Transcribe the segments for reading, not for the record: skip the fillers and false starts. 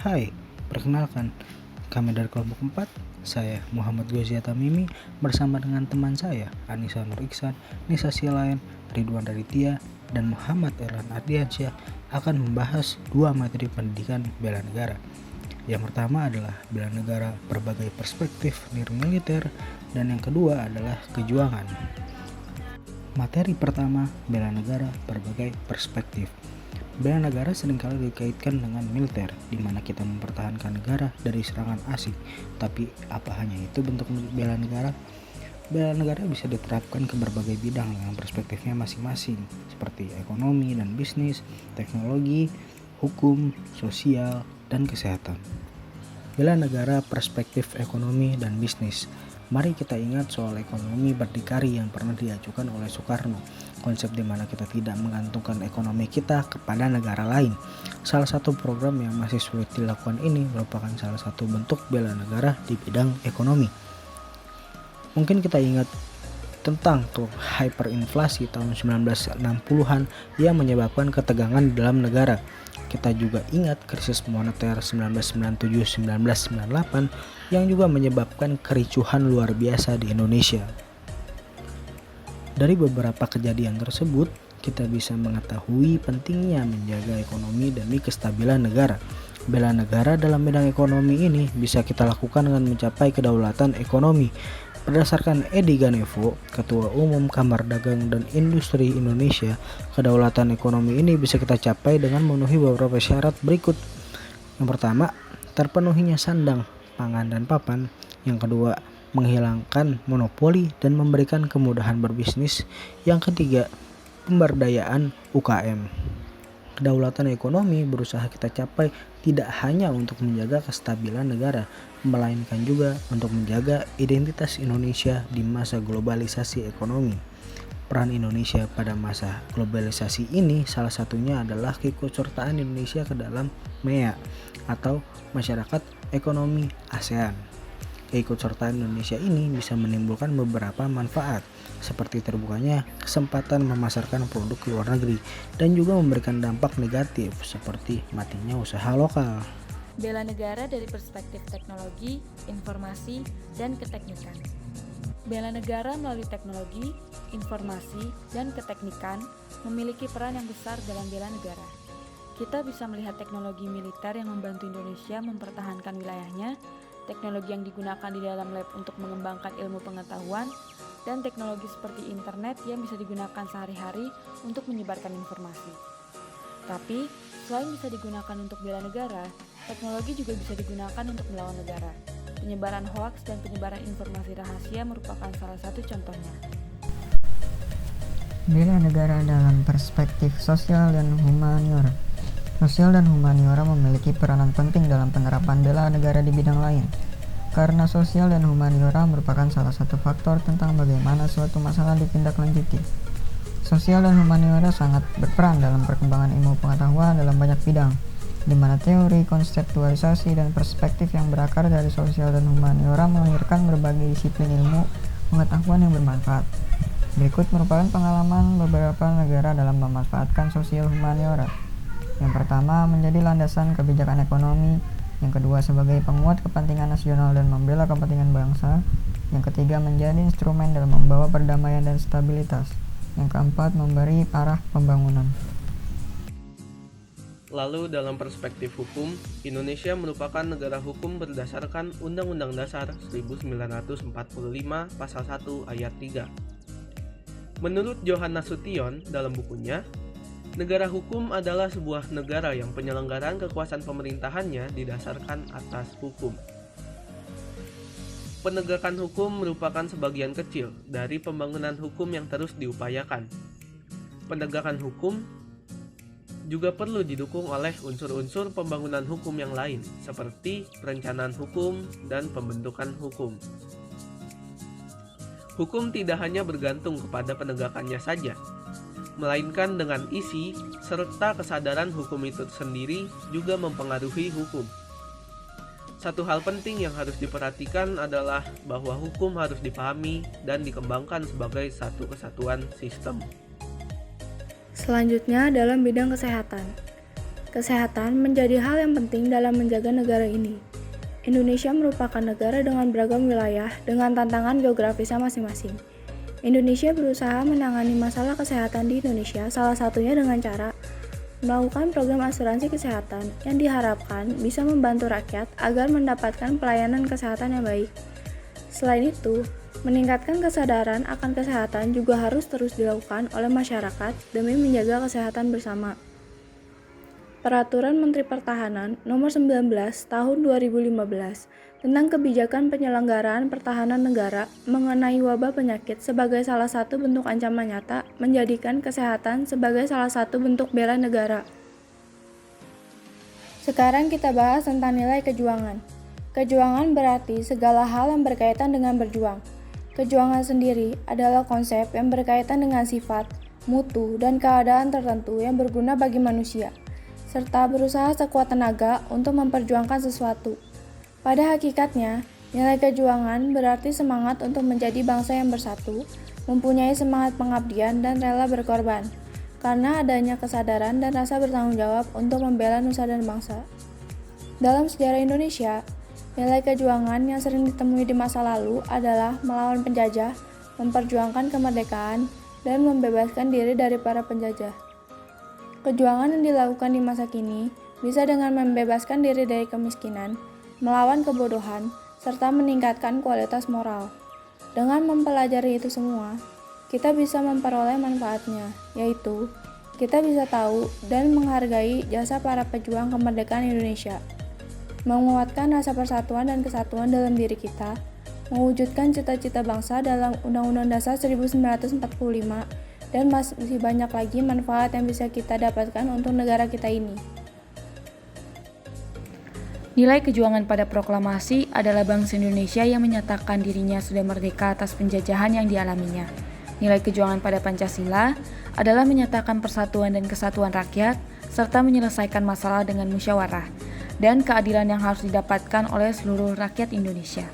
Hai, perkenalkan, kami dari kelompok 4, saya Muhammad Gozia Tamimi bersama dengan teman saya, Anissa Nur Iksan, Nisa Silayan, Ridwan Raditya, dan Muhammad Erlan Ardiansyah akan membahas dua materi pendidikan bela negara. Yang pertama adalah bela negara berbagai perspektif militer, dan yang kedua adalah kejuangan. Materi pertama, bela negara berbagai perspektif. Bela negara seringkali dikaitkan dengan militer, di mana kita mempertahankan negara dari serangan asing. Tapi apa hanya itu bentuk bela negara? Bela negara bisa diterapkan ke berbagai bidang dengan perspektifnya masing-masing, seperti ekonomi dan bisnis, teknologi, hukum, sosial, dan kesehatan. Bela negara perspektif ekonomi dan bisnis. Mari kita ingat soal ekonomi berdikari yang pernah diajukan oleh Soekarno, konsep di mana kita tidak menggantungkan ekonomi kita kepada negara lain. Salah satu program yang masih sulit dilakukan ini merupakan salah satu bentuk bela negara di bidang ekonomi. Mungkin kita ingat tentang hyperinflasi tahun 1960-an yang menyebabkan ketegangan dalam negara. Kita juga ingat krisis moneter 1997-1998 yang juga menyebabkan kericuhan luar biasa di Indonesia. Dari beberapa kejadian tersebut, kita bisa mengetahui pentingnya menjaga ekonomi demi kestabilan negara. Bela negara dalam bidang ekonomi ini bisa kita lakukan dengan mencapai kedaulatan ekonomi. Berdasarkan Edi Ganevo, Ketua Umum Kamar Dagang dan Industri Indonesia, kedaulatan ekonomi ini bisa kita capai dengan memenuhi beberapa syarat berikut. Yang pertama, terpenuhinya sandang, pangan, dan papan. Yang kedua, menghilangkan monopoli dan memberikan kemudahan berbisnis. Yang ketiga, pemberdayaan UKM. Kedaulatan ekonomi berusaha kita capai tidak hanya untuk menjaga kestabilan negara, melainkan juga untuk menjaga identitas Indonesia di masa globalisasi ekonomi. Peran Indonesia pada masa globalisasi ini salah satunya adalah keikutsertaan Indonesia ke dalam MEA atau Masyarakat Ekonomi ASEAN. Keikutsertaan Indonesia ini bisa menimbulkan beberapa manfaat, seperti terbukanya kesempatan memasarkan produk ke luar negeri dan juga memberikan dampak negatif seperti matinya usaha lokal. Bela negara dari perspektif teknologi, informasi, dan keteknikan. Bela negara melalui teknologi, informasi, dan keteknikan memiliki peran yang besar dalam bela negara. Kita bisa melihat teknologi militer yang membantu Indonesia mempertahankan wilayahnya, teknologi yang digunakan di dalam lab untuk mengembangkan ilmu pengetahuan, dan teknologi seperti internet yang bisa digunakan sehari-hari untuk menyebarkan informasi. Tapi, selain bisa digunakan untuk bela negara, teknologi juga bisa digunakan untuk melawan negara. Penyebaran hoaks dan penyebaran informasi rahasia merupakan salah satu contohnya. Bela negara dalam perspektif sosial dan humaniora. Sosial dan humaniora memiliki peranan penting dalam penerapan bela negara di bidang lain. Karena sosial dan humaniora merupakan salah satu faktor tentang bagaimana suatu masalah ditindaklanjuti. Sosial dan humaniora sangat berperan dalam perkembangan ilmu pengetahuan dalam banyak bidang, di mana teori, konseptualisasi, dan perspektif yang berakar dari sosial dan humaniora melahirkan berbagai disiplin ilmu pengetahuan yang bermanfaat. Berikut merupakan pengalaman beberapa negara dalam memanfaatkan sosial humaniora. Yang pertama, menjadi landasan kebijakan ekonomi. Yang kedua, sebagai penguat kepentingan nasional dan membela kepentingan bangsa. Yang ketiga, menjadi instrumen dalam membawa perdamaian dan stabilitas. Yang keempat, memberi arah pembangunan. Lalu dalam perspektif hukum, Indonesia merupakan negara hukum berdasarkan Undang-Undang Dasar 1945 Pasal 1 Ayat 3. Menurut Johan Nasution dalam bukunya, negara hukum adalah sebuah negara yang penyelenggaraan kekuasaan pemerintahannya didasarkan atas hukum. Penegakan hukum merupakan sebagian kecil dari pembangunan hukum yang terus diupayakan. Penegakan hukum juga perlu didukung oleh unsur-unsur pembangunan hukum yang lain, seperti perencanaan hukum dan pembentukan hukum. Hukum tidak hanya bergantung kepada penegakannya saja, melainkan dengan isi serta kesadaran hukum itu sendiri juga mempengaruhi hukum. Satu hal penting yang harus diperhatikan adalah bahwa hukum harus dipahami dan dikembangkan sebagai satu kesatuan sistem. Selanjutnya dalam bidang kesehatan. kesehatan menjadi hal yang penting dalam menjaga negara ini. Indonesia merupakan negara dengan beragam wilayah dengan tantangan geografisnya masing-masing. Indonesia berusaha menangani masalah kesehatan di Indonesia, salah satunya dengan cara melakukan program asuransi kesehatan yang diharapkan bisa membantu rakyat agar mendapatkan pelayanan kesehatan yang baik. Selain itu, meningkatkan kesadaran akan kesehatan juga harus terus dilakukan oleh masyarakat demi menjaga kesehatan bersama. Peraturan Menteri Pertahanan Nomor 19 Tahun 2015 tentang kebijakan penyelenggaraan pertahanan negara mengenai wabah penyakit sebagai salah satu bentuk ancaman nyata menjadikan kesehatan sebagai salah satu bentuk bela negara. Sekarang kita bahas tentang nilai kejuangan. Kejuangan berarti segala hal yang berkaitan dengan berjuang. Kejuangan sendiri adalah konsep yang berkaitan dengan sifat, mutu, dan keadaan tertentu yang berguna bagi manusia, serta berusaha sekuat tenaga untuk memperjuangkan sesuatu. Pada hakikatnya, nilai kejuangan berarti semangat untuk menjadi bangsa yang bersatu, mempunyai semangat pengabdian dan rela berkorban, karena adanya kesadaran dan rasa bertanggung jawab untuk membela nusa dan bangsa. Dalam sejarah Indonesia, nilai kejuangan yang sering ditemui di masa lalu adalah melawan penjajah, memperjuangkan kemerdekaan, dan membebaskan diri dari para penjajah. Kejuangan yang dilakukan di masa kini bisa dengan membebaskan diri dari kemiskinan, melawan kebodohan, serta meningkatkan kualitas moral. Dengan mempelajari itu semua, kita bisa memperoleh manfaatnya, yaitu kita bisa tahu dan menghargai jasa para pejuang kemerdekaan Indonesia, menguatkan rasa persatuan dan kesatuan dalam diri kita, mewujudkan cita-cita bangsa dalam Undang-Undang Dasar 1945, dan masih banyak lagi manfaat yang bisa kita dapatkan untuk negara kita ini. Nilai kejuangan pada proklamasi adalah bangsa Indonesia yang menyatakan dirinya sudah merdeka atas penjajahan yang dialaminya. Nilai kejuangan pada Pancasila adalah menyatakan persatuan dan kesatuan rakyat, serta menyelesaikan masalah dengan musyawarah, dan keadilan yang harus didapatkan oleh seluruh rakyat Indonesia.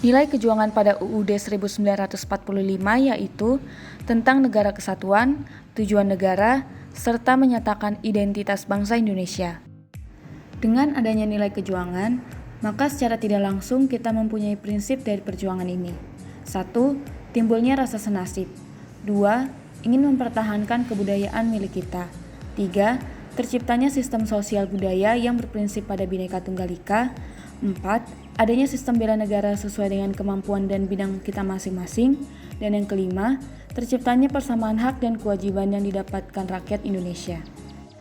Nilai kejuangan pada UUD 1945 yaitu tentang negara kesatuan, tujuan negara, serta menyatakan identitas bangsa Indonesia. Dengan adanya nilai kejuangan, maka secara tidak langsung kita mempunyai prinsip dari perjuangan ini. 1. Timbulnya rasa senasib. 2. Ingin mempertahankan kebudayaan milik kita. 3. Terciptanya sistem sosial budaya yang berprinsip pada Bhinneka Tunggal Ika. 4. Adanya sistem bela negara sesuai dengan kemampuan dan bidang kita masing-masing. Dan yang kelima, terciptanya persamaan hak dan kewajiban yang didapatkan rakyat Indonesia.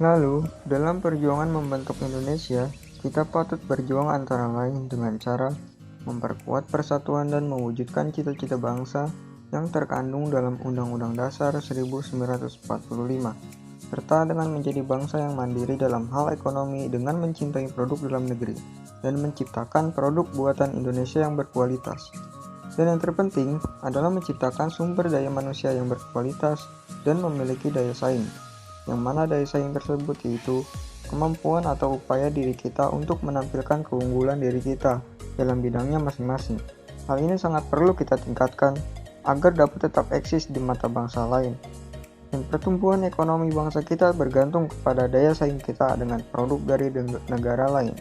Lalu, dalam perjuangan membentuk Indonesia, kita patut berjuang antara lain dengan cara memperkuat persatuan dan mewujudkan cita-cita bangsa yang terkandung dalam Undang-Undang Dasar 1945, serta dengan menjadi bangsa yang mandiri dalam hal ekonomi dengan mencintai produk dalam negeri dan menciptakan produk buatan Indonesia yang berkualitas. Dan yang terpenting adalah menciptakan sumber daya manusia yang berkualitas dan memiliki daya saing, yang mana daya saing tersebut yaitu kemampuan atau upaya diri kita untuk menampilkan keunggulan diri kita dalam bidangnya masing-masing. Hal ini sangat perlu kita tingkatkan agar dapat tetap eksis di mata bangsa lain. Dan pertumbuhan ekonomi bangsa kita bergantung kepada daya saing kita dengan produk dari negara lain,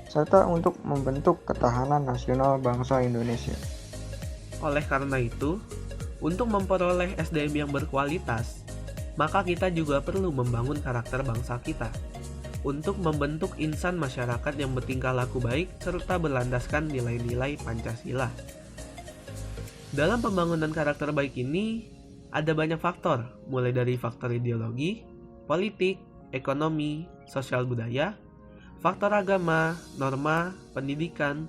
serta untuk membentuk ketahanan nasional bangsa Indonesia. Oleh karena itu, untuk memperoleh SDM yang berkualitas, maka kita juga perlu membangun karakter bangsa kita untuk membentuk insan masyarakat yang bertingkah laku baik serta berlandaskan nilai-nilai Pancasila. Dalam pembangunan karakter baik ini, ada banyak faktor, mulai dari faktor ideologi, politik, ekonomi, sosial budaya, faktor agama, norma, pendidikan,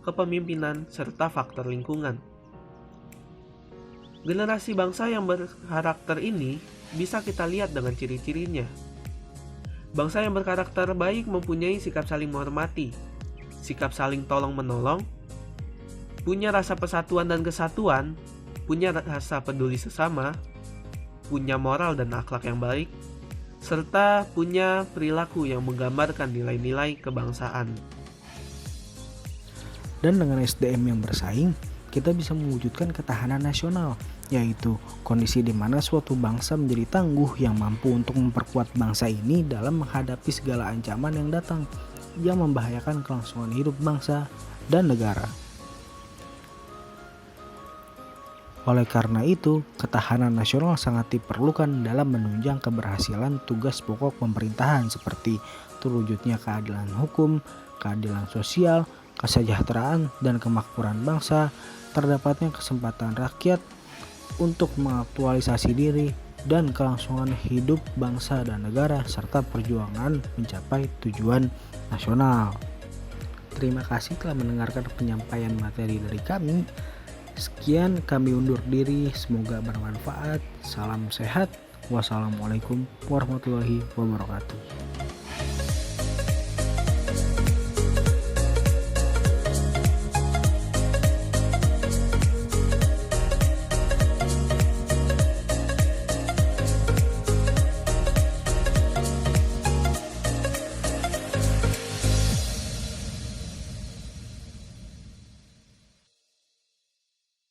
kepemimpinan, serta faktor lingkungan. Generasi bangsa yang berkarakter ini bisa kita lihat dengan ciri-cirinya. Bangsa yang berkarakter baik mempunyai sikap saling menghormati, sikap saling tolong-menolong, punya rasa persatuan dan kesatuan, punya rasa peduli sesama, punya moral dan akhlak yang baik, serta punya perilaku yang menggambarkan nilai-nilai kebangsaan. Dan dengan SDM yang bersaing, kita bisa mewujudkan ketahanan nasional yaitu kondisi di mana suatu bangsa menjadi tangguh yang mampu untuk memperkuat bangsa ini dalam menghadapi segala ancaman yang datang yang membahayakan kelangsungan hidup bangsa dan negara. Oleh karena itu, ketahanan nasional sangat diperlukan dalam menunjang keberhasilan tugas pokok pemerintahan seperti terwujudnya keadilan hukum, keadilan sosial, kesejahteraan, dan kemakmuran bangsa, terdapatnya kesempatan rakyat untuk mengaktualisasi diri dan kelangsungan hidup bangsa dan negara serta perjuangan mencapai tujuan nasional. Terima kasih telah mendengarkan penyampaian materi dari kami. Sekian, kami undur diri, semoga bermanfaat. Salam sehat. Wassalamualaikum warahmatullahi wabarakatuh.